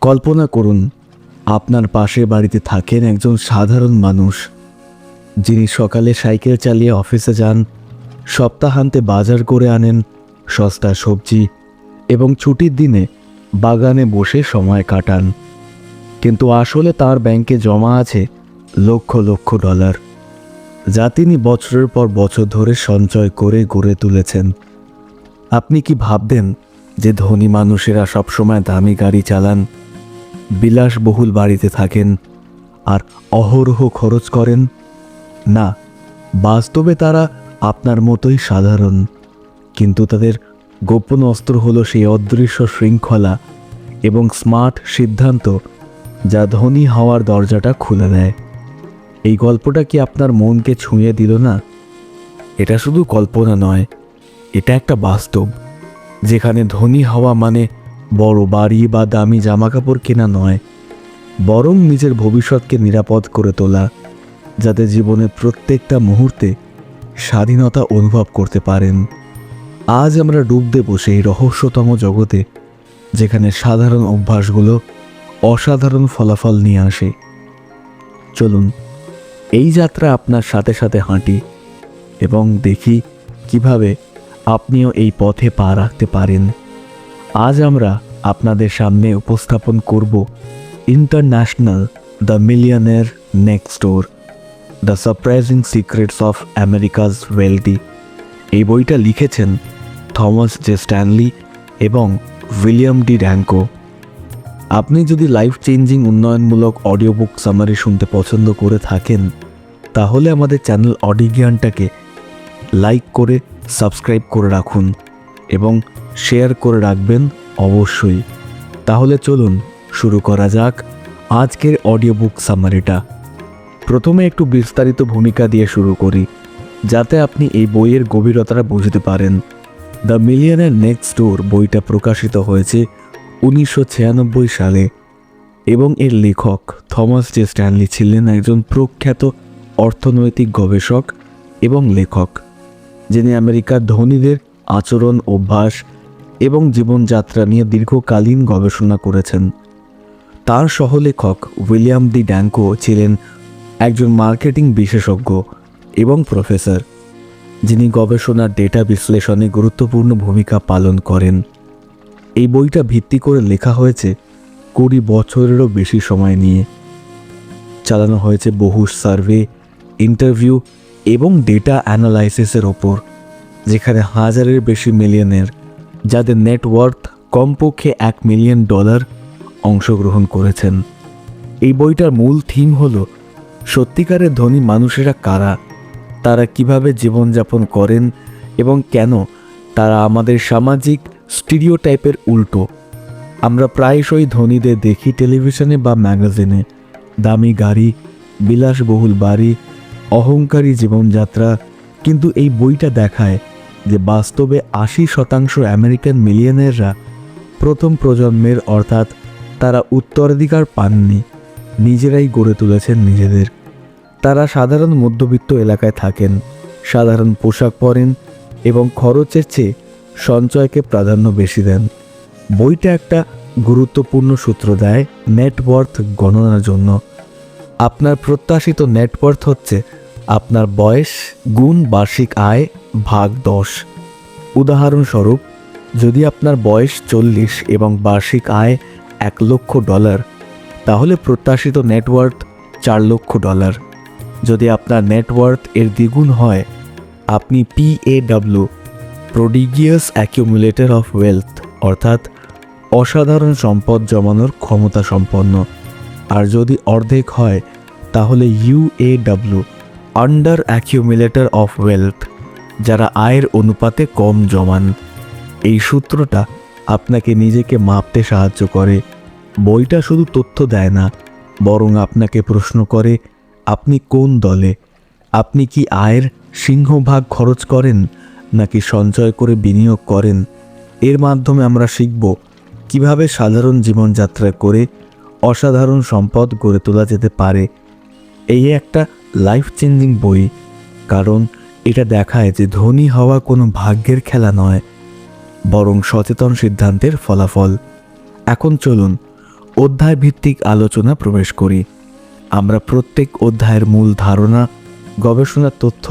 কল্পনা করুন, আপনার পাশের বাড়িতে থাকেন একজন সাধারণ মানুষ, যিনি সকালে সাইকেল চালিয়ে অফিসে যান, সপ্তাহান্তে বাজার করে আনেন সস্তা সবজি এবং ছুটির দিনে বাগানে বসে সময় কাটান। কিন্তু আসলে তার ব্যাংকে জমা আছে লক্ষ লক্ষ ডলার, যা তিনি বছরের পর বছর ধরে সঞ্চয় করে গড়ে তুলেছেন। আপনি কি ভাববেন যে ধনী মানুষেরা সবসময় দামি গাড়ি চালান, বিলাসবহুল বাড়িতে থাকেন আর অহরহ খরচ করেন? না, বাস্তবে তারা আপনার মতোই সাধারণ, কিন্তু তাদের গোপন অস্ত্র হলো সেই অদৃশ্য শৃঙ্খলা এবং স্মার্ট সিদ্ধান্ত, যা ধনী হওয়ার দরজাটা খুলে দেয়। এই গল্পটা কি আপনার মনকে ছুঁয়ে দিল না? এটা শুধু কল্পনা নয়, এটা একটা বাস্তব, যেখানে ধনী হওয়া মানে বড় বাড়ি বা দামি জামাকাপড় কেনা নয়, বরং নিজের ভবিষ্যৎকে নিরাপদ করে তোলা, যাতে জীবনের প্রত্যেকটা মুহূর্তে স্বাধীনতা অনুভব করতে পারেন। আজ আমরা ডুব দেব সেই রহস্যতম জগতে, যেখানে সাধারণ অভ্যাসগুলো অসাধারণ ফলাফল নিয়ে আসে। চলুন এই যাত্রা আপনার সাথে সাথে হাঁটি এবং দেখি কিভাবে আপনিও এই পথে পা রাখতে পারেন। আজ আমরা আপনাদের সামনে উপস্থাপন করব international the millionaire next door, the surprising secrets of আমেরিকাজ wealthy. এই বইটা লিখেছেন থমাস জে স্ট্যানলি এবং উইলিয়াম ডি র্যাঙ্কো। আপনি যদি লাইফ চেঞ্জিং উন্নয়নমূলক অডিও বুক সামারি শুনতে পছন্দ করে থাকেন, তাহলে আমাদের চ্যানেল অডিজ্ঞানটাকে লাইক করে সাবস্ক্রাইব করে রাখুন এবং শেয়ার করে রাখবেন অবশ্যই। তাহলে চলুন শুরু করা যাক আজকের অডিও বুক সামারিটা। প্রথমে একটু বিস্তারিত ভূমিকা দিয়ে শুরু করি, যাতে আপনি এই বইয়ের গভীরতাটা বুঝতে পারেন। দ্য মিলিয়নেয়ার নেক্সট ডোর বইটা প্রকাশিত হয়েছে 1996 সালে এবং এর লেখক থমাস জে স্ট্যানলি ছিলেন একজন প্রখ্যাত অর্থনৈতিক গবেষক এবং লেখক, যিনি আমেরিকার ধনীদের আচরণ, অভ্যাস এবং জীবনযাত্রা নিয়ে দীর্ঘকালীন গবেষণা করেছেন। তার সহলেখক উইলিয়াম ডি র্যাঙ্কো ছিলেন একজন মার্কেটিং বিশেষজ্ঞ এবং প্রফেসর, যিনি গবেষণার ডেটা বিশ্লেষণে গুরুত্বপূর্ণ ভূমিকা পালন করেন। এই বইটা ভিত্তি করে লেখা হয়েছে 20 বছরেরও বেশি সময় নিয়ে। চালানো হয়েছে বহু সার্ভে, ইন্টারভিউ এবং ডেটা অ্যানালাইসিসের ওপর, যেখানে হাজারের বেশি মিলিয়নের, যাদের নেটওয়ার্থ কমপক্ষে $1 মিলিয়ন অংশগ্রহণ করেছেন। এই বইটার মূল থিম হল সত্যিকারের ধনী মানুষেরা কারা, তারা কিভাবে জীবনযাপন করেন এবং কেন তারা আমাদের সামাজিক স্টিরিওটাইপের উল্টো। আমরা প্রায়শই ধনীদের দেখি টেলিভিশনে বা ম্যাগাজিনে, দামি গাড়ি, বিলাসবহুল বাড়ি, অহংকারী জীবনযাত্রা, কিন্তু এই বইটা দেখায় যে বাস্তবে 80% আমেরিকান মিলিয়নেয়াররা প্রথম প্রজন্মের, অর্থাৎ তারা উত্তরাধিকার পাননি, নিজেরাই গড়ে তুলেছেন নিজেদের। তারা সাধারণ মধ্যবিত্ত এলাকায় থাকেন, সাধারণ পোশাক পরেন এবং খরচের চেয়ে সঞ্চয়কে প্রাধান্য বেশি দেন। বইটা একটা গুরুত্বপূর্ণ সূত্র দেয় নেটওয়ার্থ গণনার জন্য। আপনার প্রত্যাশিত নেটওয়ার্থ হচ্ছে আপনার বয়স গুণ বার্ষিক আয় ভাগ 10। উদাহরণস্বরূপ, যদি আপনার বয়স 40 এবং বার্ষিক আয় $1 লক্ষ, তাহলে প্রত্যাশিত নেটওয়ার্থ $4 লক্ষ। যদি আপনার নেটওয়ার্থ এর দ্বিগুণ হয়, আপনি PAW, প্রডিগিয়াস অ্যাকিউমুলেটর অফ ওয়েলথ, অর্থাৎ অসাধারণ সম্পদ জমানোর ক্ষমতা সম্পন্ন। আর যদি অর্ধেক হয়, তাহলে UAW, under accumulator of wealth, যারা আয়ের অনুপাতে কম জমান। এই সূত্রটা আপনাকে নিজেকে মাপতে সাহায্য করে। বইটা শুধু তথ্য দেয় না, বরং আপনাকে প্রশ্ন করে, আপনি কোন দলে? আপনি কি আয়ের সিংহভাগ খরচ করেন নাকি সঞ্চয় করে বিনিয়োগ করেন? এর মাধ্যমে আমরা শিখব কিভাবে সাধারণ জীবনযাত্রা করে অসাধারণ সম্পদ গড়ে তোলা যেতে পারে। এই একটা লাইফ চেঞ্জিং বই, কারণ এটা দেখায় যে ধনী হওয়া কোনো ভাগ্যের খেলা নয়, বরং সচেতন সিদ্ধান্তের ফলাফল। এখন চলুন অধ্যায় ভিত্তিক আলোচনা প্রবেশ করি। আমরা প্রত্যেক অধ্যায়ের মূল ধারণা, গবেষণার তথ্য,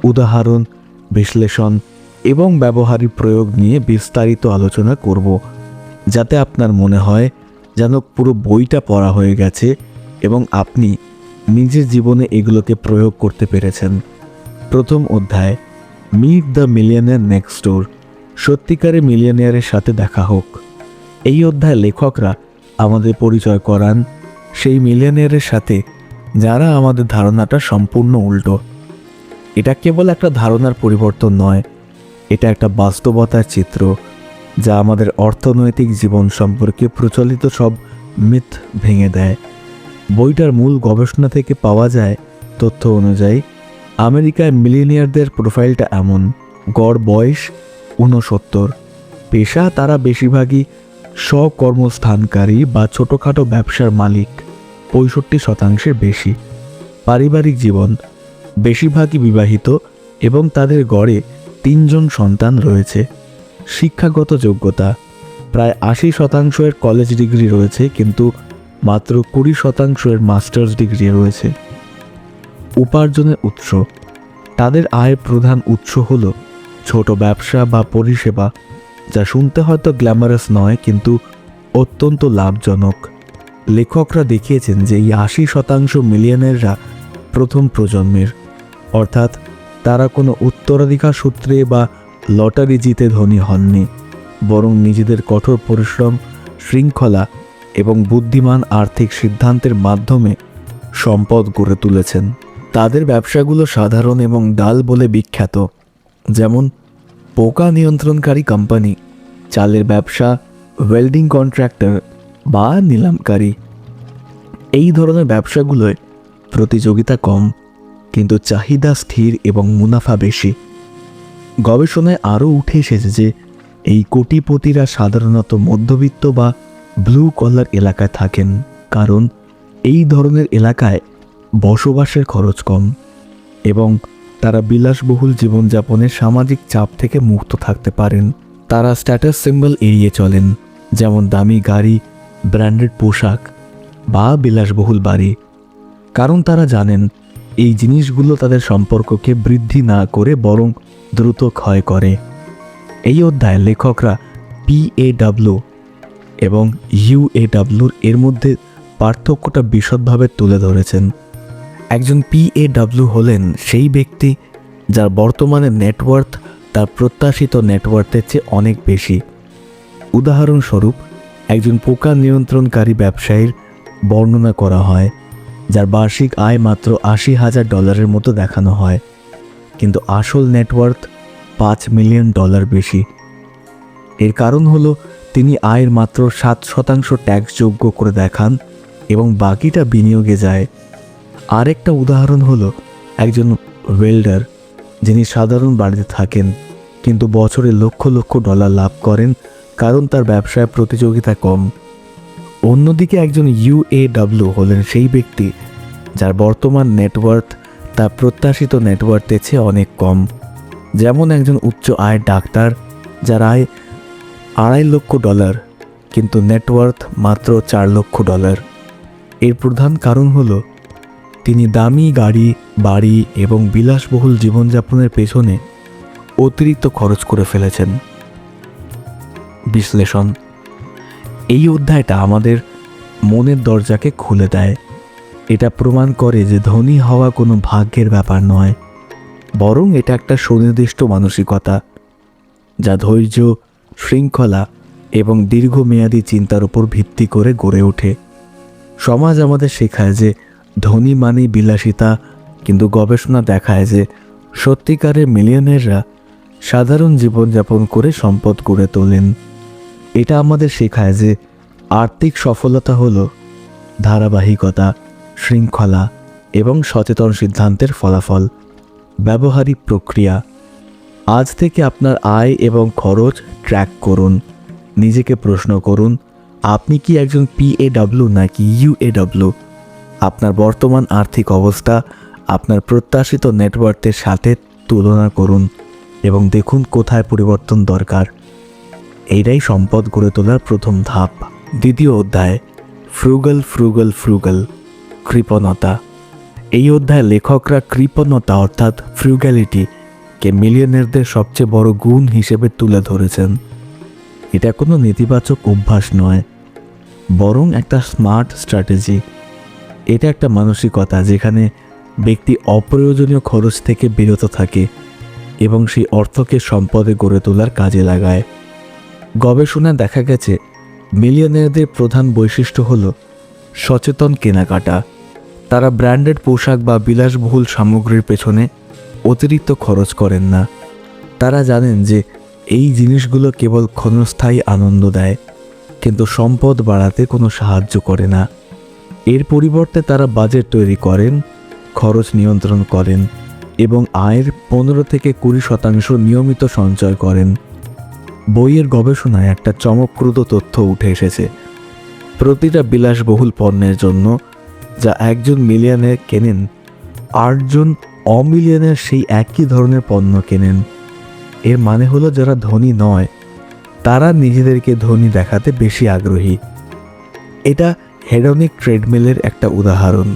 উদাহরণ, বিশ্লেষণ এবং ব্যবহারিক প্রয়োগ নিয়ে বিস্তারিত আলোচনা করব, যাতে আপনার মনে হয় যেন পুরো বইটা পড়া হয়ে গেছে এবং আপনি নিজের জীবনে এগুলোকে প্রয়োগ করতে পেরেছেন। প্রথম অধ্যায়, meet the millionaire next door, সত্যিকারের মিলিয়নিয়ারের সাথে দেখা হোক। এই অধ্যায়ে লেখকরা আমাদের পরিচয় করান সেই মিলিয়নিয়ারের সাথে যারা আমাদের ধারণাটা সম্পূর্ণ উল্টো। এটা কেবল একটা ধারণার পরিবর্তন নয়, এটা একটা বাস্তবতার চিত্র যা আমাদের অর্থনৈতিক জীবন সম্পর্কে প্রচলিত সব মিথ ভেঙে দেয়। বইটার মূল গবেষণা থেকে পাওয়া যায় তথ্য অনুযায়ী আমেরিকায় মিলিয়নিয়ারদের প্রোফাইলটা এমন: গড় বয়স 69, পেশা তারা বেশিরভাগই স্বকর্মস্থানকারী বা ছোটোখাটো ব্যবসার মালিক 65% বেশি, পারিবারিক জীবন বেশিরভাগই বিবাহিত এবং তাদের গড়ে 3 জন সন্তান রয়েছে। শিক্ষাগত যোগ্যতা প্রায় 80% কলেজ ডিগ্রি রয়েছে, কিন্তু মাত্র 20% মাস্টার্স ডিগ্রি রয়েছে। উপার্জনের উৎস, তাদের আয়ের প্রধান উৎস হল ছোট ব্যবসা বা পরিষেবা, যা শুনতে হয়তো গ্ল্যামারাস নয় কিন্তু অত্যন্ত লাভজনক। লেখকরা দেখিয়েছেন যে এই 80% মিলিয়নেররা প্রথম প্রজন্মের, অর্থাৎ তারা কোনো উত্তরাধিকার সূত্রে বা লটারি জিতে ধনী হননি, বরং নিজেদের কঠোর পরিশ্রম, শৃঙ্খলা এবং বুদ্ধিমান আর্থিক সিদ্ধান্তের মাধ্যমে সম্পদ গড়ে তুলেছেন। তাদের ব্যবসাগুলো সাধারণ এবং ডাল বলে বিখ্যাত, যেমন পোকা নিয়ন্ত্রণকারী কোম্পানি, চালের ব্যবসা, ওয়েল্ডিং কন্ট্রাক্টর বা নিলামকারী। এই ধরনের ব্যবসাগুলোয় প্রতিযোগিতা কম, কিন্তু চাহিদা স্থির এবং মুনাফা বেশি। গবেষণায় আরও উঠে এসেছে যে এই কোটিপতিরা সাধারণত মধ্যবিত্ত বা ব্লু কলার এলাকায় থাকেন, কারণ এই ধরনের এলাকায় বসবাসের খরচ কম এবং তারা বিলাসবহুল জীবনযাপনের সামাজিক চাপ থেকে মুক্ত থাকতে পারেন। তারা স্ট্যাটাস সিম্বল এড়িয়ে চলেন, যেমন দামি গাড়ি, ব্র্যান্ডেড পোশাক বা বিলাসবহুল বাড়ি, কারণ তারা জানেন এই জিনিসগুলো তাদের সম্পর্ককে বৃদ্ধি না করে বরং দ্রুত ক্ষয় করে। এই অধ্যায়ে লেখকরা PAW এবং UAW এর মধ্যে পার্থক্যটা বিশদভাবে তুলে ধরেছেন। একজন PAW হলেন সেই ব্যক্তি যার বর্তমানে নেটওয়ার্থ তার প্রত্যাশিত নেটওয়ার্থের চেয়ে অনেক বেশি। উদাহরণস্বরূপ, একজন পোকা নিয়ন্ত্রণকারী ব্যবসায়ীর বর্ণনা করা হয় যার বার্ষিক আয় মাত্র $80,000 মতো দেখানো হয়, কিন্তু আসল নেটওয়ার্থ $5 মিলিয়ন বেশি। এর কারণ হলো তিনি আয়ের মাত্র 7% ট্যাক্স যোগ্য করে দেখান এবং বাকিটা বিনিয়োগে যায়। আরেকটা উদাহরণ হলো একজন ওয়েল্ডার যিনি সাধারণ বাড়িতে থাকেন কিন্তু বছরে লক্ষ লক্ষ ডলার লাভ করেন, কারণ তার ব্যবসায় প্রতিযোগিতা কম। অন্যদিকে একজন UAW হলেন সেই ব্যক্তি যার বর্তমান নেটওয়ার্থ তার প্রত্যাশিত নেটওয়ার্থের চেয়ে অনেক কম, যেমন একজন উচ্চ আয়ের ডাক্তার যার আয় $2.5 লক্ষ, কিন্তু নেটওয়ার্থ মাত্র $4 লক্ষ। এর প্রধান কারণ হলো তিনি দামি গাড়ি, বাড়ি এবং বিলাসবহুল জীবনযাপনের পেছনে অতিরিক্ত খরচ করে ফেলেছেন। বিশ্লেষণ, এই অধ্যায়টা আমাদের মনের দরজাকে খুলে দেয়। এটা প্রমাণ করে যে ধনী হওয়া কোনো ভাগ্যের ব্যাপার নয়, বরং এটা একটা সুনির্দিষ্ট মানসিকতা যা ধৈর্য, শৃঙ্খলা এবং দীর্ঘমেয়াদী চিন্তার উপর ভিত্তি করে গড়ে ওঠে। সমাজ আমাদের শেখায় যে ধনী মানেই বিলাসিতা, কিন্তু গবেষণা দেখায় যে সত্যিকারের মিলিয়নেররা সাধারণ জীবনযাপন করে সম্পদ গড়ে তোলেন। এটা আমাদের শেখায় যে আর্থিক সফলতা হলো ধারাবাহিকতা, শৃঙ্খলা এবং সচেতন সিদ্ধান্তের ফলাফল, ব্যবহারিক প্রক্রিয়া। আজ থেকে আপনার আয় এবং খরচ ট্র্যাক করুন। নিজেকে প্রশ্ন করুন, আপনি কি একজন PAW নাকি UAW? আপনার বর্তমান আর্থিক অবস্থা আপনার প্রত্যাশিত নেটওয়ার্থের সাথে তুলনা করুন এবং দেখুন কোথায় পরিবর্তন দরকার। এইটাই সম্পদ গড়ে তোলার প্রথম ধাপ। দ্বিতীয় অধ্যায়, ফ্রুগাল ফ্রুগাল ফ্রুগাল, কৃপণতা। এই অধ্যায়ে লেখকরা কৃপণতা অর্থাৎ ফ্রুগ্যালিটিকে মিলিয়নেয়ারদের সবচেয়ে বড় গুণ হিসেবে তুলে ধরেছেন। এটা কোনো নেতিবাচক অভ্যাস নয়, বরং একটা স্মার্ট স্ট্র্যাটেজি। এটা একটা মানসিকতা যেখানে ব্যক্তি অপ্রয়োজনীয় খরচ থেকে বিরত থাকে এবং সেই অর্থকে সম্পদে গড়ে তোলার কাজে লাগায়। গবেষণায় দেখা গেছে মিলিয়নেয়ারদের প্রধান বৈশিষ্ট্য হল সচেতন কেনাকাটা। তারা ব্র্যান্ডেড পোশাক বা বিলাসবহুল সামগ্রীর পেছনে অতিরিক্ত খরচ করেন না। তারা জানেন যে এই জিনিসগুলো কেবল ক্ষণস্থায়ী আনন্দ দেয়, কিন্তু সম্পদ বাড়াতে কোনো সাহায্য করে না। এর পরিবর্তে তারা বাজেট তৈরি করেন, খরচ নিয়ন্ত্রণ করেন এবং আয়ের 15 থেকে 20% নিয়মিত সঞ্চয় করেন। বইয়ের গবেষণায় একটা চমকপ্রদ তথ্য উঠে এসেছে। প্রতিটা বিলাসবহুল পণ্যের জন্য যা একজন মিলিয়নেয়ার কেনেন, 8 জন অমিলিয়নেয়ার সেই একই ধরনের পণ্য কেনেন। এর মানে হলো যারা ধনী নয় তারা নিজেদেরকে ধনী দেখাতে বেশি আগ্রহী। এটা হেডনিক ট্রেডমিলের একটা উদাহরণ,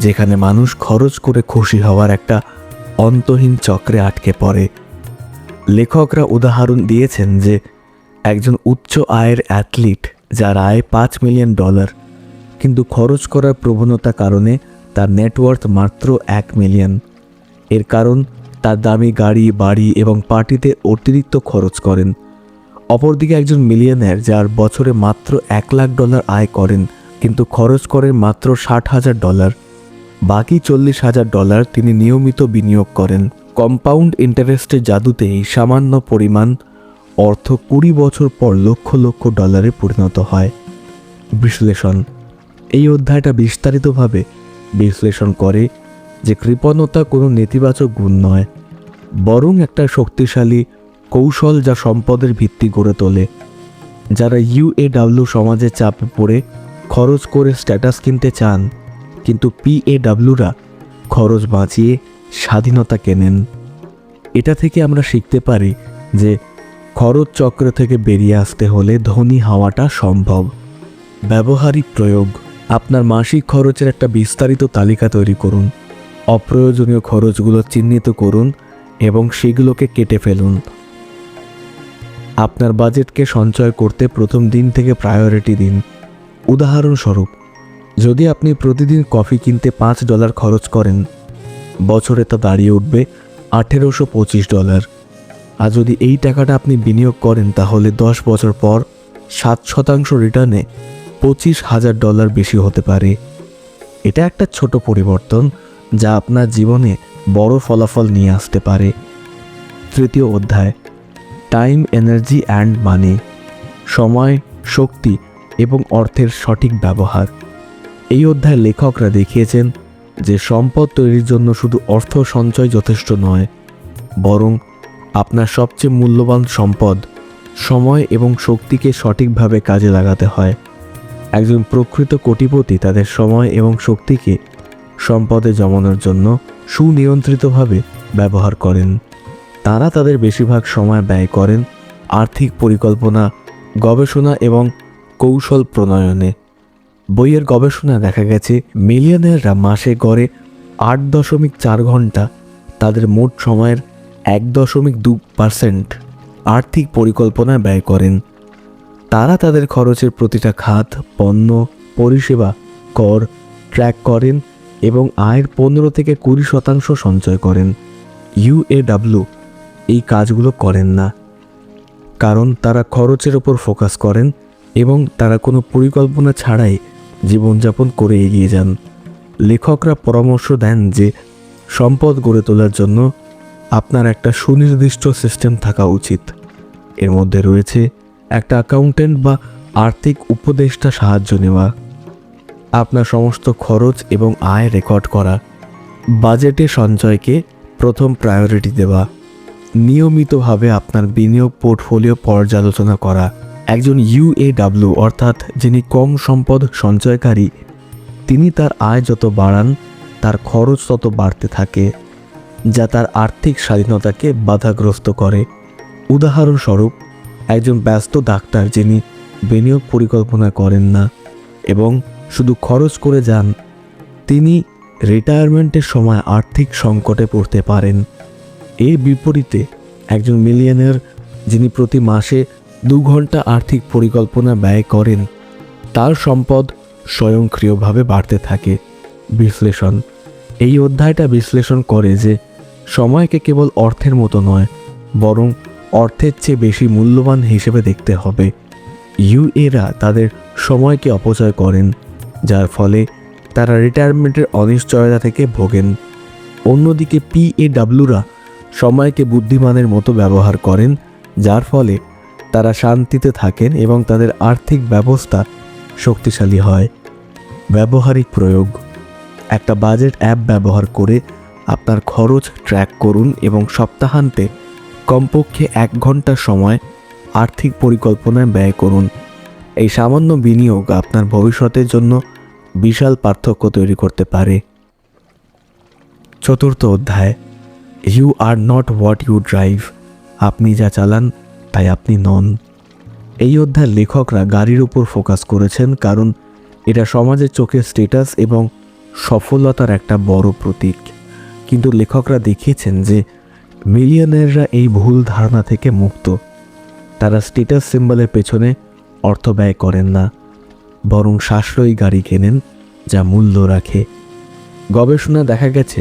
যেখানে মানুষ খরচ করে খুশি হওয়ার একটা অন্তহীন চক্রে আটকে পড়ে। লেখকরা উদাহরণ দিয়েছেন যে একজন উচ্চ আয়ের অ্যাথলিট যার আয় $5 মিলিয়ন, কিন্তু খরচ করার প্রবণতার কারণে তার নেটওয়ার্থ মাত্র $1 মিলিয়ন। এর কারণ তার দামি গাড়ি, বাড়ি এবং পার্টিতে অতিরিক্ত খরচ করেন। অপরদিকে একজন মিলিয়নেয়ার যার বছরে মাত্র $1 লাখ আয় করেন, কিন্তু খরচ করেন মাত্র $60,000, বাকি $40,000 তিনি নিয়মিত বিনিয়োগ করেন। কম্পাউন্ড ইন্টারেস্টের জাদুতে এই সামান্য পরিমাণ অর্থ 20 বছর পর লক্ষ লক্ষ ডলারে পরিণত হয়। বিশ্লেষণ। এই অধ্যায়টা বিস্তারিতভাবে বিশ্লেষণ করে যে কৃপণতা কোনো নেতিবাচক গুণ নয়, বরং একটা শক্তিশালী কৌশল যা সম্পদের ভিত্তি গড়ে তোলে। যারা UAW সমাজের চাপে পড়ে খরচ করে স্ট্যাটাস কিনতে চান, কিন্তু PAWরা খরচ বাঁচিয়ে স্বাধীনতা কেনেন। এটা থেকে আমরা শিখতে পারি যে খরচ চক্র থেকে বেরিয়ে আসতে হলে ধনী হওয়াটা সম্ভব। ব্যবহারিক প্রয়োগ। আপনার মাসিক খরচের একটা বিস্তারিত তালিকা তৈরি করুন। অপ্রয়োজনীয় খরচগুলো চিহ্নিত করুন এবং সেগুলোকে কেটে ফেলুন। আপনার বাজেটকে সঞ্চয় করতে প্রথম দিন থেকে প্রায়োরিটি দিন। উদাহরণস্বরূপ, যদি আপনি প্রতিদিন কফি কিনতে $5 খরচ করেন, বছরে তা দাঁড়িয়ে উঠবে $1,825। আর যদি এই টাকাটা আপনি বিনিয়োগ করেন, তাহলে 10 বছর পর 7% রিটার্নে $25,000 বেশি হতে পারে। এটা একটা ছোট পরিবর্তন যা আপনার জীবনে বড় ফলাফল নিয়ে আসতে পারে। তৃতীয় অধ্যায়, টাইম, এনার্জি অ্যান্ড মানি। সময়, শক্তি এবং অর্থের সঠিক ব্যবহার। এই অধ্যায়ে লেখকরা দেখিয়েছেন যে সম্পদ তৈরির জন্য শুধু অর্থ সঞ্চয় যথেষ্ট নয়, বরং আপনার সবচেয়ে মূল্যবান সম্পদ সময় এবং শক্তিকে সঠিকভাবে কাজে লাগাতে হয়। একজন প্রকৃত কোটিপতি তাদের সময় এবং শক্তিকে সম্পদে জমানোর জন্য সুনিয়ন্ত্রিতভাবে ব্যবহার করেন। তারা তাদের বেশিরভাগ সময় ব্যয় করেন আর্থিক পরিকল্পনা, গবেষণা এবং কৌশল প্রণয়নে। বইয়ের গবেষণা দেখা গেছে মিলিয়নেয়াররা মাসে গড়ে 8.4 ঘন্টা তাদের মোট সময়ের 1.2% আর্থিক পরিকল্পনায় ব্যয় করেন। তারা তাদের খরচের প্রতিটা খাত, পণ্য, পরিষেবা, কর ট্র্যাক করেন এবং আয়ের 15 থেকে 20% সঞ্চয় করেন। UAW এই কাজগুলো করেন না, কারণ তারা খরচের ওপর ফোকাস করেন এবং তারা কোনো পরিকল্পনা ছাড়াই জীবনযাপন করে এগিয়ে যান। লেখকরা পরামর্শ দেন যে সম্পদ গড়ে তোলার জন্য আপনার একটা সুনির্দিষ্ট সিস্টেম থাকা উচিত। এর মধ্যে রয়েছে একটা অ্যাকাউন্ট্যান্ট বা আর্থিক উপদেষ্টা সাহায্য নেওয়া, আপনার সমস্ত খরচ এবং আয় রেকর্ড করা, বাজেটে সঞ্চয়কে প্রথম প্রায়োরিটি দেওয়া, নিয়মিতভাবে আপনার বিনিয়োগ পোর্টফোলিও পর্যালোচনা করা। একজন UAW অর্থাৎ যিনি কম সম্পদ সঞ্চয়কারী, তিনি তার আয় যত বাড়ান তার খরচ তত বাড়তে থাকে, যা তার আর্থিক স্বাধীনতাকে বাধাগ্রস্ত করে। উদাহরণস্বরূপ, একজন ব্যস্ত ডাক্তার যিনি বিনিয়োগ পরিকল্পনা করেন না এবং শুধু খরচ করে যান, তিনি রিটায়ারমেন্টের সময় আর্থিক সংকটে পড়তে পারেন। এর বিপরীতে একজন মিলিয়নিয়ার যিনি প্রতি মাসে 2 ঘন্টা আর্থিক পরিকল্পনা ব্যয় করেন, তার সম্পদ স্বয়ংক্রিয়ভাবে বাড়তে থাকে। বিশ্লেষণ: এই অধ্যায়টা বিশ্লেষণ করে যে সময়কে কেবল অর্থের মতো নয়, বরং অর্থের চেয়ে বেশি মূল্যবান হিসেবে দেখতে হবে। ইউএরা তাদের সময়কে অপচয় করেন, যার ফলে তারা রিটায়ারমেন্টের অনিশ্চয়তা থেকে ভোগেন। অন্যদিকে পিএডাব্লিউরা সময়কে বুদ্ধিমানের মতো ব্যবহার করেন, যার ফলে তারা শান্তিতে থাকেন এবং তাদের আর্থিক ব্যবস্থা শক্তিশালী হয়। ব্যবহারিক প্রয়োগ: একটা বাজেট অ্যাপ ব্যবহার করে আপনার খরচ ট্র্যাক করুন এবং সপ্তাহান্তে কমপক্ষে 1 ঘন্টা সময় আর্থিক পরিকল্পনায় ব্যয় করুন। এই সামান্য বিনিয়োগ আপনার ভবিষ্যতের জন্য বিশাল পার্থক্য তৈরি করতে পারে। চতুর্থ অধ্যায়, you are not what you drive. আপনি যা চালান তাই আপনি নন। এই অধ্যায়ের লেখকরা গাড়ির উপর ফোকাস করেছেন, কারণ এটা সমাজের চোখে স্ট্যাটাস এবং সফলতার একটা বড় প্রতীক। কিন্তু লেখকরা দেখিয়েছেন যে মিলিয়নিয়াররা এই ভুল ধারণা থেকে মুক্ত। তারা স্ট্যাটাস সিম্বলের পেছনে অর্থ ব্যয় করেন না, বরং সাশ্রয়ী গাড়ি কেনেন যা মূল্য রাখে। গবেষণা দেখা গেছে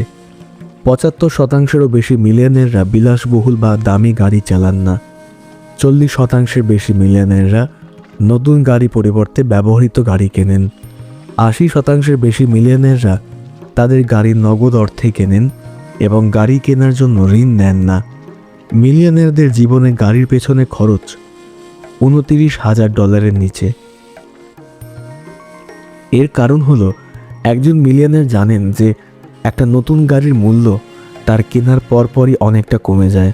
75%-এরও বেশি মিলিয়নিয়াররা বিলাসবহুল বা দামি গাড়ি চালান না। 40%-এর বেশি মিলিয়নিয়াররা নতুন গাড়ি পরিবর্তে ব্যবহৃত গাড়ি কেনেন। 80%-এর বেশি মিলিয়নিয়াররা তাদের গাড়ি নগদ অর্থে কেনেন এবং গাড়ি কেনার জন্য ঋণ নেন না। মিলিয়নিয়ারদের জীবনে গাড়ির পেছনে খরচ $29,000 নিচে। এর কারণ হলো একজন মিলিয়নিয়ার জানেন যে একটা নতুন গাড়ির মূল্য তার কেনার পরপরই অনেকটা কমে যায়।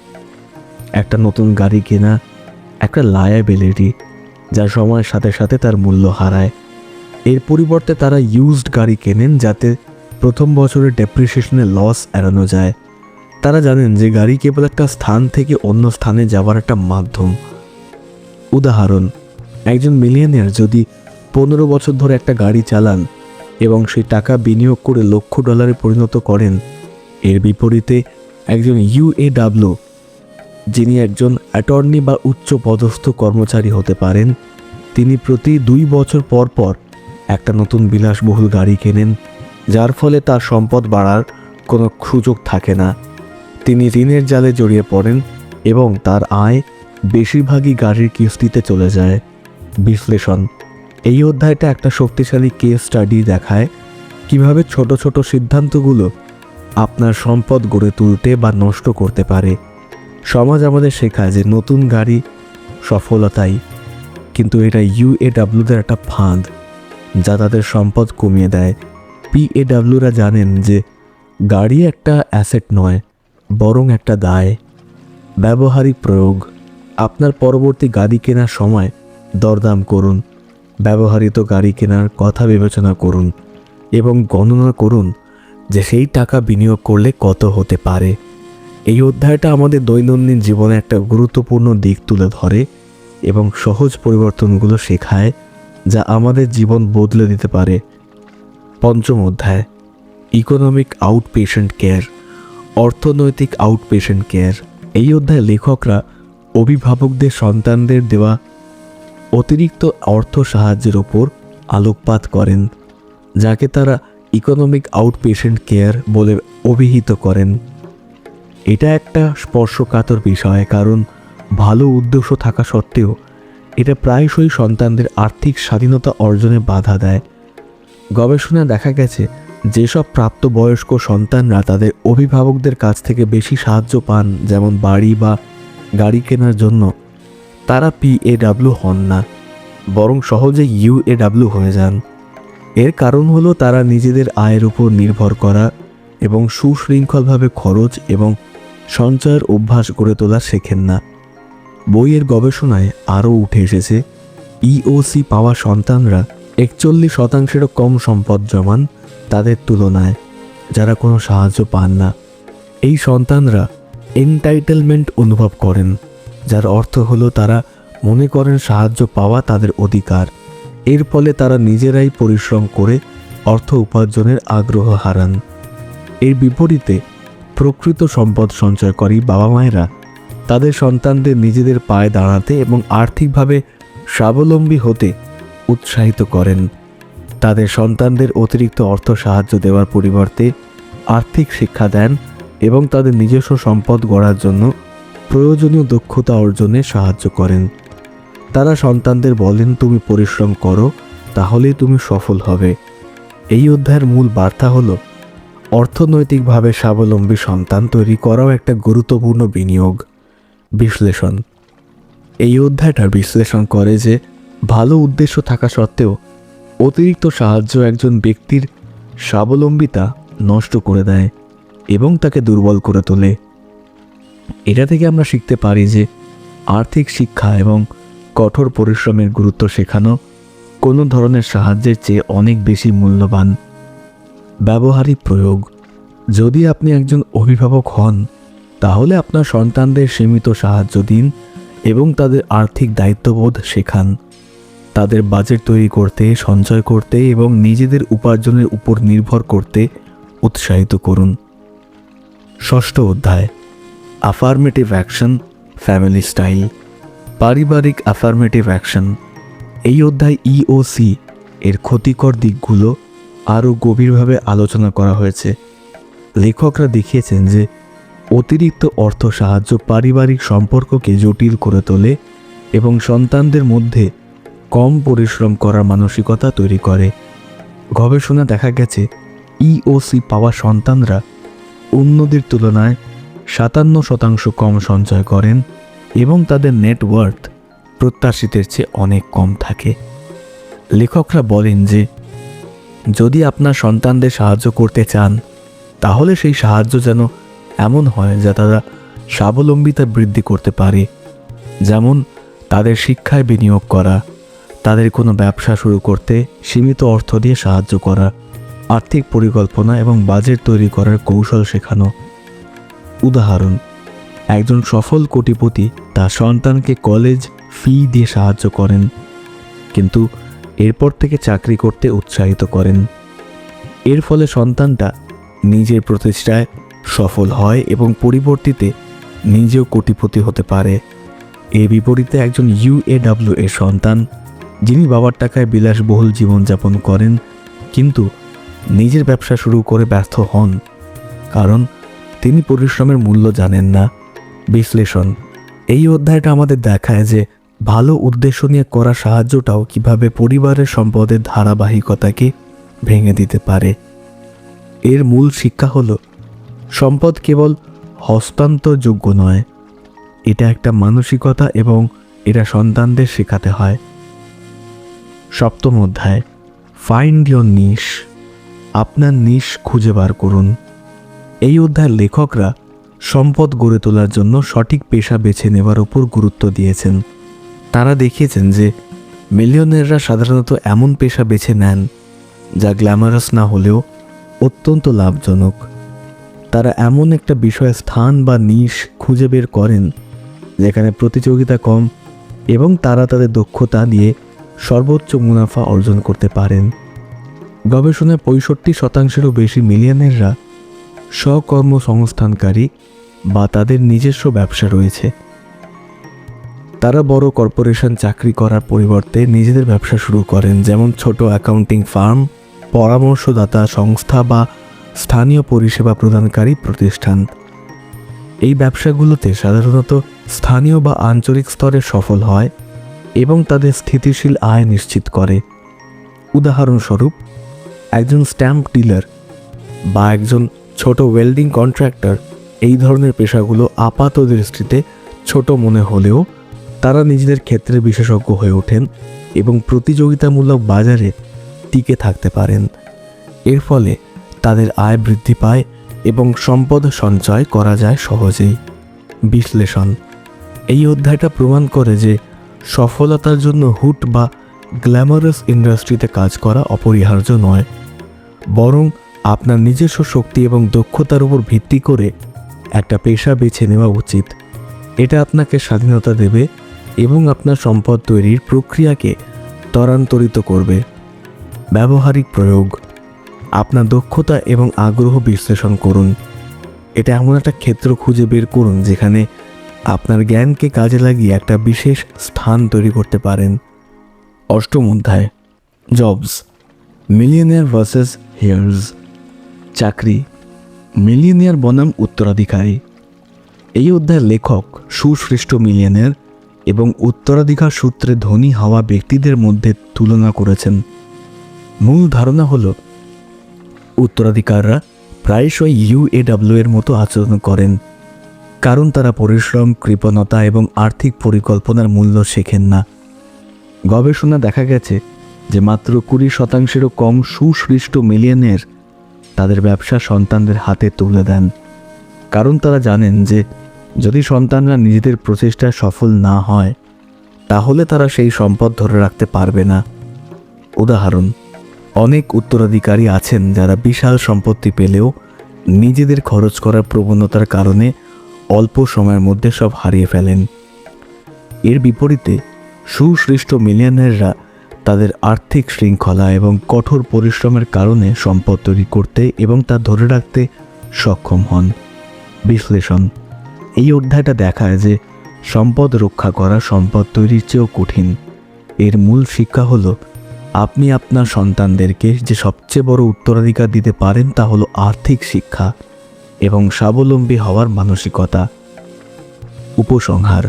একটা নতুন গাড়ি কেনা একটা লায়াবিলিটি, যা সময়ের সাথে সাথে তার মূল্য হারায়। এর পরিবর্তে তারা ইউজড গাড়ি কেনেন যাতে প্রথম বছরের ডেপ্রিসিয়েশনের লস এড়ানো যায়। তারা জানেন যে গাড়ি কেবল একটা স্থান থেকে অন্য স্থানে যাওয়ার একটা মাধ্যম। উদাহরণ: একজন মিলিয়নিয়ার যদি 15 বছর ধরে একটা গাড়ি চালান এবং সেই টাকা বিনিয়োগ করে $1,00,000 পরিণত করেন। এর বিপরীতে একজন ইউএডাব্লিউ, যিনি একজন অ্যাটর্নি বা উচ্চ পদস্থ কর্মচারী হতে পারেন, তিনি প্রতি 2 বছর পর পর একটা নতুন বিলাসবহুল গাড়ি কেনেন, যার ফলে তার সম্পদ বাড়ার কোনো সুযোগ থাকে না। তিনি ঋণের জালে জড়িয়ে পড়েন এবং তার আয় বেশিরভাগই গাড়ির কিস্তিতে চলে যায়। বিশ্লেষণ: এই অধ্যায়টা একটা শক্তিশালী কেস স্টাডি দেখায় কিভাবে ছোট ছোট সিদ্ধান্তগুলো আপনার সম্পদ গড়ে তুলতে বা নষ্ট করতে পারে। সমাজ আমাদের শেখায় যে নতুন গাড়ি সফলতাই, কিন্তু এটা ইউএডাব্লিউদের একটা ফাঁদ যা তাদের সম্পদ কমিয়ে দেয়। পিএডাব্লিউরা জানেন যে গাড়ি একটা অ্যাসেট নয়, বরং একটা দায়। ব্যবহারিক প্রয়োগ: আপনার পরবর্তী গাড়ি কেনার সময় দরদাম করুন, ব্যবহৃত গাড়ি কেনার কথা বিবেচনা করুন এবং গণনা করুন যে সেই টাকা বিনিয়োগ করলে কত হতে পারে। এই অধ্যায়টা আমাদের দৈনন্দিন জীবনে একটা গুরুত্বপূর্ণ দিক তুলে ধরে এবং সহজ পরিবর্তনগুলো শেখায় যা আমাদের জীবন বদলে দিতে পারে। পঞ্চম অধ্যায়, ইকোনমিক আউটপেশেন্ট কেয়ার, অর্থনৈতিক আউটপেশেন্ট কেয়ার। এই অধ্যায়ে লেখকরা অভিভাবকদের সন্তানদের দেওয়া অতিরিক্ত অর্থ সাহায্যের ওপর আলোকপাত করেন, যাকে তারা ইকোনমিক আউটপেশেন্ট কেয়ার বলে অভিহিত করেন। এটা একটা স্পর্শকাতর বিষয়, কারণ ভালো উদ্দেশ্য থাকা সত্ত্বেও এটা প্রায়শই সন্তানদের আর্থিক স্বাধীনতা অর্জনে বাধা দেয়। গবেষণায় দেখা গেছে যেসব প্রাপ্তবয়স্ক সন্তানরা তাদের অভিভাবকদের কাছ থেকে বেশি সাহায্য পান, যেমন বাড়ি বা গাড়ি কেনার জন্য, তারা পিএডাব্লিউ হন না, বরং সহজে ইউএডাব্লিউ হয়ে যান। এর কারণ হলো তারা নিজেদের আয়ের উপর নির্ভর করা এবং সুশৃঙ্খলভাবে খরচ এবং সঞ্চয়ের অভ্যাস গড়ে তোলা শেখেন না। বইয়ের গবেষণায় আরও উঠে এসেছে ইওসি পাওয়া সন্তানরা 41%-এরও কম সম্পদ জমান তাদের তুলনায় যারা কোনো সাহায্য পান না। এই সন্তানরা এনটাইটেলমেন্ট অনুভব করেন, যার অর্থ হলো তারা মনে করেন সাহায্য পাওয়া তাদের অধিকার এর ফলে তারা নিজেরাই পরিশ্রম করে অর্থ উপার্জনের আগ্রহ হারান। এর বিপরীতে প্রকৃত সম্পদ সঞ্চয়কারী বাবা মায়েরা তাদের সন্তানদের নিজেদের পায়ে দাঁড়াতে এবং আর্থিকভাবে স্বাবলম্বী হতে উৎসাহিত করেন। তাদের সন্তানদের অতিরিক্ত অর্থ সাহায্য দেওয়ার পরিবর্তে আর্থিক শিক্ষা দেন এবং তাদের নিজস্ব সম্পদ গড়ার জন্য প্রয়োজনীয় দক্ষতা অর্জনে সাহায্য করেন। তারা সন্তানদের বলেন, তুমি পরিশ্রম করো, তাহলেই তুমি সফল হবে। এই অধ্যায়ের মূল বার্তা হলো অর্থনৈতিকভাবে স্বাবলম্বী সন্তান তৈরি করাও একটা গুরুত্বপূর্ণ বিনিয়োগ। বিশ্লেষণ: এই অধ্যায়টার বিশ্লেষণ করে যে ভালো উদ্দেশ্য থাকা সত্ত্বেও অতিরিক্ত সাহায্য একজন ব্যক্তির স্বাবলম্বিতা নষ্ট করে দেয় এবং তাকে দুর্বল করে তোলে। এটা থেকে আমরা শিখতে পারি যে আর্থিক শিক্ষা এবং কঠোর পরিশ্রমের গুরুত্ব শেখানো কোনো ধরনের সাহায্যের চেয়ে অনেক বেশি মূল্যবান। ব্যবহারিক প্রয়োগ: যদি আপনি একজন অভিভাবক হন, তাহলে আপনার সন্তানদের সীমিত সাহায্য দিন এবং তাদের আর্থিক দায়িত্ববোধ শেখান। তাদের বাজেট তৈরি করতে, সঞ্চয় করতে এবং নিজেদের উপার্জনের উপর নির্ভর করতে উৎসাহিত করুন। ষষ্ঠ অধ্যায়: অ্যাফার্মেটিভ অ্যাকশন, ফ্যামিলি স্টাইল। পারিবারিক অ্যাফার্মেটিভ অ্যাকশন। এই অধ্যায় ইওসি এর ক্ষতিকর দিকগুলো আরও গভীরভাবে আলোচনা করা হয়েছে। লেখকরা দেখিয়েছেন যে অতিরিক্ত অর্থ সাহায্য পারিবারিক সম্পর্ককে জটিল করে তোলে এবং সন্তানদের মধ্যে কম পরিশ্রম করার মানসিকতা তৈরি করে। গবেষণা দেখা গেছে ইওসি পাওয়া সন্তানরা অন্যদের তুলনায় 57% কম সঞ্চয় করেন এবং তাদের নেটওয়ার্থ প্রত্যাশিতের চেয়ে অনেক কম থাকে। লেখকরা বলেন যে যদি আপনার সন্তানদের সাহায্য করতে চান, তাহলে সেই সাহায্য যেন এমন হয় যা তারা স্বাবলম্বিতা বৃদ্ধি করতে পারে, যেমন তাদের শিক্ষায় বিনিয়োগ করা, তাদের কোনো ব্যবসা শুরু করতে সীমিত অর্থ দিয়ে সাহায্য করা, আর্থিক পরিকল্পনা এবং বাজেট তৈরি করার কৌশল শেখানো। উদাহরণ: একজন সফল কোটিপতি তার সন্তানকে কলেজ ফি দিয়ে সাহায্য করেন, কিন্তু এরপর থেকে চাকরি করতে উৎসাহিত করেন। এর ফলে সন্তানটা নিজের প্রচেষ্টায় সফল হয় এবং পরিবর্তিতে নিজেও কোটিপতি হতে পারে। এর বিপরীতে একজন ইউএডব্লিউ এর সন্তান, যিনি বাবার টাকায় বিলাসবহুল জীবনযাপন করেন কিন্তু নিজের ব্যবসা শুরু করে ব্যর্থ হন, কারণ তিনি পরিশ্রমের মূল্য জানেন না। বিশ্লেষণ: এই অধ্যায়টা আমাদের দেখায় যে ভালো উদ্দেশ্য নিয়ে করা সাহায্যটাও কিভাবে পরিবারের সম্পদের ধারাবাহিকতাকে ভেঙে দিতে পারে। এর মূল শিক্ষা হলো সম্পদ কেবল হস্তান্তরযোগ্য নয়, এটা একটা মানসিকতা এবং এটা সন্তানদের শেখাতে হয়। সপ্তম অধ্যায়: ফাইন্ড ইয়োর নিশ। আপনার নিশ খুঁজে বার করুন। এই অধ্যায়ের লেখকরা সম্পদ গড়ে তোলার জন্য সঠিক পেশা বেছে নেওয়ার উপর গুরুত্ব দিয়েছেন। তারা দেখিয়েছেন যে মিলিয়নেররা সাধারণত এমন পেশা বেছে নেন যা গ্ল্যামারাস না হলেও অত্যন্ত লাভজনক। তারা এমন একটা বিষয়ে স্থান বা নিশ খুঁজে বের করেন যেখানে প্রতিযোগিতা কম এবং তারা তাদের দক্ষতা দিয়ে সর্বোচ্চ মুনাফা অর্জন করতে পারেন। গবেষণায় 65%-এরও বেশি মিলিয়নেররা স্বকর্মসংস্থানকারী বা তাদের নিজস্ব ব্যবসা রয়েছে। তারা বড় কর্পোরেশন চাকরি করার পরিবর্তে নিজেদের ব্যবসা শুরু করেন, যেমন ছোট অ্যাকাউন্টিং ফার্ম, পরামর্শদাতা সংস্থা বা স্থানীয় পরিষেবা প্রদানকারী প্রতিষ্ঠান। এই ব্যবসাগুলোতে সাধারণত স্থানীয় বা আঞ্চলিক স্তরে সফল হয় এবং তাদের স্থিতিশীল আয় নিশ্চিত করে। উদাহরণস্বরূপ, একজন স্ট্যাম্প ডিলার বা একজন ছোট ওয়েল্ডিং কন্ট্রাক্টর, এই ধরনের পেশাগুলো আপাত দৃষ্টিতে ছোট মনে হলেও তারা নিজেদের ক্ষেত্রে বিশেষজ্ঞ হয়ে ওঠেন এবং প্রতিযোগিতামূলক বাজারে টিকে থাকতে পারেন। এর ফলে তাদের আয় বৃদ্ধি পায় এবং সম্পদ সঞ্চয় করা যায় সহজেই। বিশ্লেষণ: এই অধ্যায়টা প্রমাণ করে যে সফলতার জন্য হুট বা গ্ল্যামারাস ইন্ডাস্ট্রিতে কাজ করা অপরিহার্য নয়, বরং আপনার নিজস্ব শক্তি এবং দক্ষতার উপর ভিত্তি করে একটা পেশা বেছে নেওয়া উচিত। এটা আপনাকে স্বাধীনতা দেবে এবং আপনার সম্পদ তৈরির প্রক্রিয়াকে ত্বরান্তরিত করবে। ব্যবহারিক প্রয়োগ: আপনার দক্ষতা এবং আগ্রহ বিশ্লেষণ করুন। এটা এমন একটা ক্ষেত্র খুঁজে বের করুন যেখানে আপনার জ্ঞানকে কাজে লাগিয়ে একটা বিশেষ স্থান তৈরি করতে পারেন। অষ্টম অধ্যায়, জবস, মিলিয়নিয়ার ভার্সেস হেয়ার্স। চাকরি, মিলিয়নিয়ার বনাম উত্তরাধিকারী। এই অধ্যায়ের লেখক সুশ্রেষ্ঠ মিলিয়নিয়ার এবং উত্তরাধিকার সূত্রে ধনী হওয়া ব্যক্তিদের মধ্যে তুলনা করেছেন। মূল ধারণা হল উত্তরাধিকাররা প্রায়শই UAW এর মতো আচরণ করেন, কারণ তারা পরিশ্রম, কৃপণতা এবং আর্থিক পরিকল্পনার মূল্য শেখেন না। গবেষণা দেখা গেছে যে মাত্র 20%-এরও কম সুশ্রেষ্ঠ মিলিয়নিয়ার তাদের ব্যবসা সন্তানদের হাতে তুলে দেন, কারণ তারা জানেন যে যদি সন্তানরা নিজেদের প্রচেষ্টায় সফল না হয় তাহলে তারা সেই সম্পদ ধরে রাখতে পারবে না। উদাহরণ: অনেক উত্তরাধিকারী আছেন যারা বিশাল সম্পত্তি পেলেও নিজেদের খরচ করার প্রবণতার কারণে অল্প সময়ের মধ্যে সব হারিয়ে ফেলেন। এর বিপরীতে সুশ্রেষ্ঠ মিলিয়নিয়াররা তাদের আর্থিক শৃঙ্খলা এবং কঠোর পরিশ্রমের কারণে সম্পদ তৈরি করতে এবং তা ধরে রাখতে সক্ষম হন। বিশ্লেষণ: এই অধ্যায়টা দেখায় যে সম্পদ রক্ষা করা সম্পদ তৈরির চেয়েও কঠিন। এর মূল শিক্ষা হলো আপনি আপনার সন্তানদেরকে যে সবচেয়ে বড় উত্তরাধিকার দিতে পারেন তা হলো আর্থিক শিক্ষা এবং স্বাবলম্বী হওয়ার মানসিকতা। উপসংহার: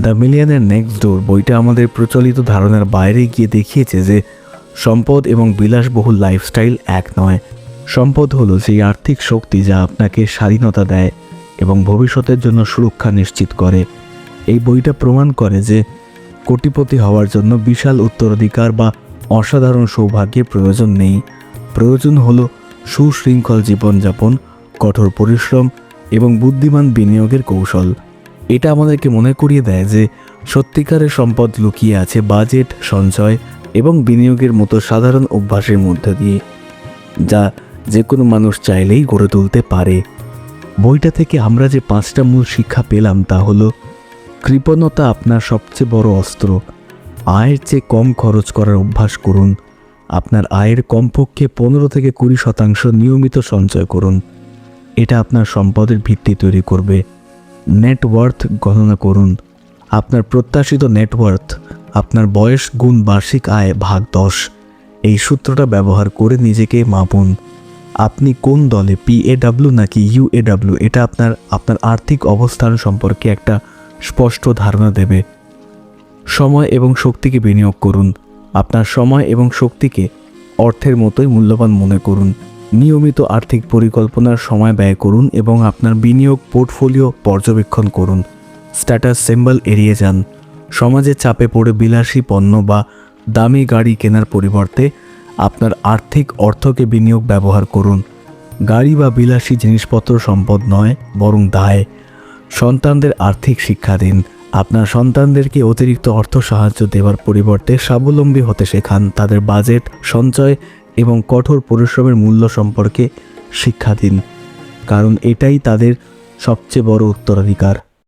দ্য মিলিয়নিয়ার নেক্সট ডোর বইটা আমাদের প্রচলিত ধারণার বাইরে গিয়ে দেখিয়েছে যে সম্পদ এবং বিলাসবহুল লাইফস্টাইল এক নয়। সম্পদ হলো সেই আর্থিক শক্তি যা আপনাকে স্বাধীনতা দেয় এবং ভবিষ্যতের জন্য সুরক্ষা নিশ্চিত করে। এই বইটা প্রমাণ করে যে কোটিপতি হওয়ার জন্য বিশাল উত্তরাধিকার বা অসাধারণ সৌভাগ্যের প্রয়োজন নেই। প্রয়োজন হলো সুশৃঙ্খল জীবনযাপন, কঠোর পরিশ্রম এবং বুদ্ধিমান বিনিয়োগের কৌশল। এটা আমাদেরকে মনে করিয়ে দেয় যে সত্যিকারের সম্পদ লুকিয়ে আছে বাজেট, সঞ্চয় এবং বিনিয়োগের মতো সাধারণ অভ্যাসের মধ্যে দিয়ে, যা যে কোনো মানুষ চাইলেই গড়ে তুলতে পারে। বইটা থেকে আমরা যে 5টা মূল শিক্ষা পেলাম তা হলো: কৃপণতা আপনার সবচেয়ে বড় অস্ত্র। আয়ের চেয়ে কম খরচ করার অভ্যাস করুন। আপনার আয়ের কমপক্ষে 15-20% নিয়মিত সঞ্চয় করুন। এটা আপনার সম্পদের ভিত্তি তৈরি করবে। নেটওয়ার্থ গণনা করুন। আপনার প্রত্যাশিত নেটওয়ার্থ আপনার বয়স গুণ বার্ষিক আয় ভাগ 10। এই সূত্রটা ব্যবহার করে নিজেকে মাপুন। আপনি কোন দলে, PAW নাকি UAW, এটা আপনার আর্থিক অবস্থান সম্পর্কে একটা স্পষ্ট ধারণা দেবে। সময় এবং শক্তিকে বিনিয়োগ করুন। আপনার সময় এবং শক্তিকে অর্থের মতোই মূল্যবান মনে করুন। নিয়মিত আর্থিক পরিকল্পনার সময় ব্যয় করুন এবং আপনার বিনিয়োগ পোর্টফোলিও পর্যবেক্ষণ করুন। স্ট্যাটাস সিম্বল এড়িয়ে যান। সমাজে চাপে পড়ে বিলাসী পণ্য বা দামি গাড়ি কেনার পরিবর্তে আপনার আর্থিক অর্থকে বিনিয়োগ ব্যবহার করুন। গাড়ি বা বিলাসী জিনিসপত্র সম্পদ নয়, বরং দায়। সন্তানদের আর্থিক শিক্ষা দিন। আপনার সন্তানদেরকে অতিরিক্ত অর্থ সাহায্য দেওয়ার পরিবর্তে স্বাবলম্বী হতে শেখান। তাদের বাজেট, সঞ্চয় এবং কঠোর পরিশ্রমের মূল্য সম্পর্কে শিক্ষা দিন, কারণ এটাই তাদের সবচেয়ে বড় উত্তরাধিকার।